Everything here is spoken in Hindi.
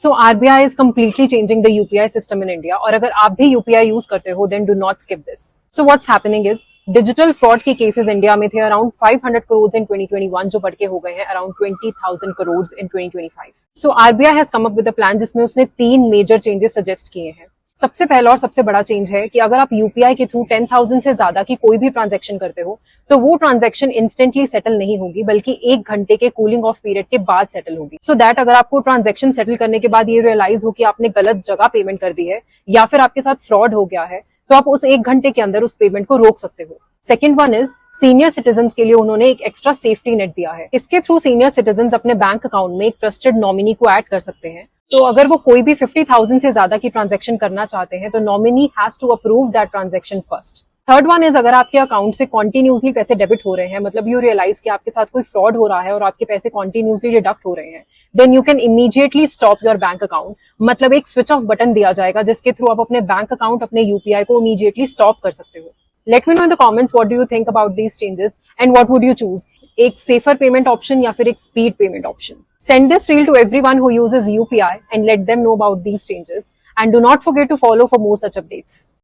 So RBI is completely changing the UPI system in India, और अगर आप भी यूपीआई यूज करते हो then do not skip this. So what's happening is digital fraud के केसेस इंडिया में थे अराउंड 500 करोड़ इन 2021, जो बढ़ के हो गए हैं around 20,000 crore in 2025। So RBI has come up with a plan जिसमें उसने 3 मेजर चेंजेस सजेस्ट किए हैं। सबसे पहला और सबसे बड़ा चेंज है कि अगर आप यूपीआई के थ्रू 10,000 से ज्यादा की कोई भी ट्रांजैक्शन करते हो तो वो ट्रांजैक्शन इंस्टेंटली सेटल नहीं होगी, बल्कि 1 घंटे के कूलिंग ऑफ पीरियड के बाद सेटल होगी। सो दैट अगर आपको ट्रांजैक्शन सेटल करने के बाद ये रियलाइज हो कि आपने गलत जगह पेमेंट कर दी है या फिर आपके साथ फ्रॉड हो गया है, तो आप उस 1 घंटे के अंदर उस पेमेंट को रोक सकते हो। Second one is senior citizen के लिए उन्होंने एक एक्स्ट्रा सेफ्टी नेट दिया है। इसके थ्रू सीनियर सिटीजन अपने बैंक अकाउंट में एक ट्रस्टेड नॉमिनी को ऐड कर सकते हैं। तो अगर वो कोई भी 50,000 से ज्यादा की ट्रांजैक्शन करना चाहते हैं तो nominee has to approve that transaction first. Third one is अगर आपके अकाउंट से कॉन्टिन्यूसली पैसे डेबिट हो रहे हैं, मतलब यू रियलाइज कि आपके साथ कोई फ्रॉड हो रहा है और आपके पैसे कॉन्टिन्यूसली डिडक्ट हो रहे हैं, then you can immediately stop your bank account. मतलब एक स्विच ऑफ बटन दिया जाएगा जिसके थ्रू आप अपने बैंक अकाउंट, अपने यूपीआई को इमीडिएटली स्टॉप कर सकते हो। Let me know in the comments what do you think about these changes and what would you choose? एक safer payment option या फिर एक speed payment option? Send this reel to everyone who uses UPI and let them know about these changes. And do not forget to follow for more such updates.